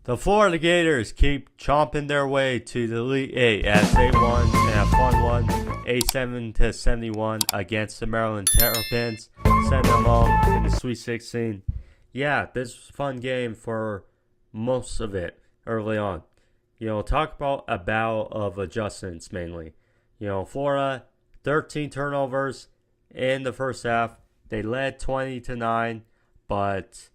The Florida Gators keep chomping their way to the Elite Eight as they won in a fun one, 87-71 against the Maryland Terrapins, sending them home in the Sweet 16. Yeah, this was a fun game for most of it early on. Talk about a battle of adjustments mainly. Florida, 13 turnovers in the first half. They led 20-9, but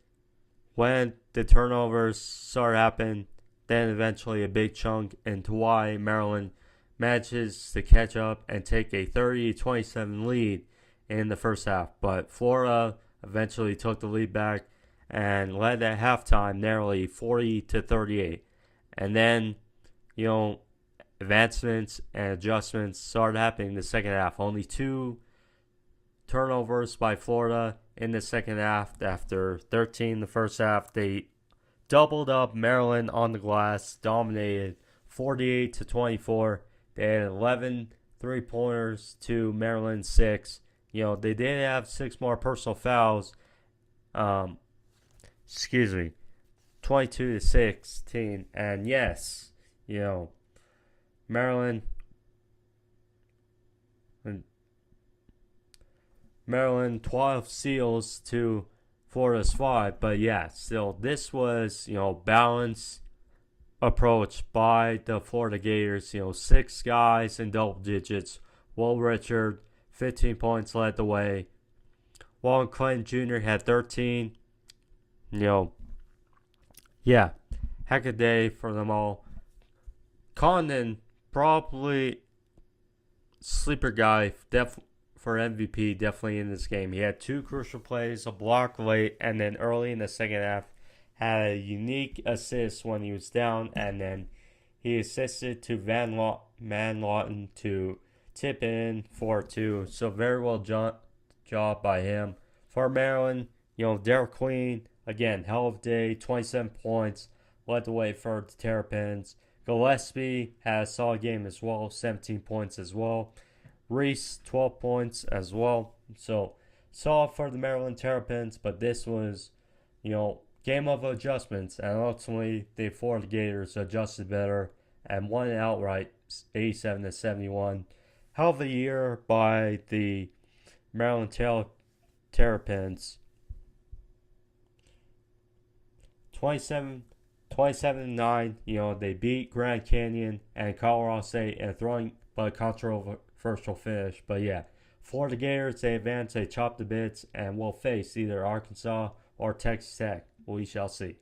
when the turnovers started happening, then eventually a big chunk into why Maryland manages to catch up and take a 30-27 lead in the first half. But Florida eventually took the lead back and led at halftime nearly 40-38. And then, advancements and adjustments started happening in the second half. Only 2 turnovers by Florida in the second half. After 13 in the first half, they doubled up Maryland on the glass, dominated 48-24. They had 11 three-pointers to Maryland 6. They did have 6 more personal fouls. 22-16. And yes, Maryland 12 steals to Florida's 5. But yeah, still, this was, balanced approach by the Florida Gators. 6 guys in double digits. Will Richard, 15 points, led the way. Walton Clinton Jr. had 13. Yeah, heck of a day for them all. Condon, probably sleeper guy, for MVP, definitely in this game. He had 2 crucial plays, a block late, and then early in the second half had a unique assist when he was down, and then he assisted to Van Lawton to tip in for 2. So very well job by him. For Maryland, Derek Queen, again, hell of a day, 27 points, led the way for the Terrapins. Gillespie had a solid game as well, 17 points as well. Reese, 12 points as well. So, solid for the Maryland Terrapins, but this was, game of adjustments, and ultimately the Florida Gators adjusted better and won it outright, 87-71. Hell of a year by the Maryland Terrapins. 27-9. They beat Grand Canyon and Colorado State in a throwing but controversial finish. But yeah, Florida Gators, they advance, they chop the bits, and will face either Arkansas or Texas Tech. We shall see.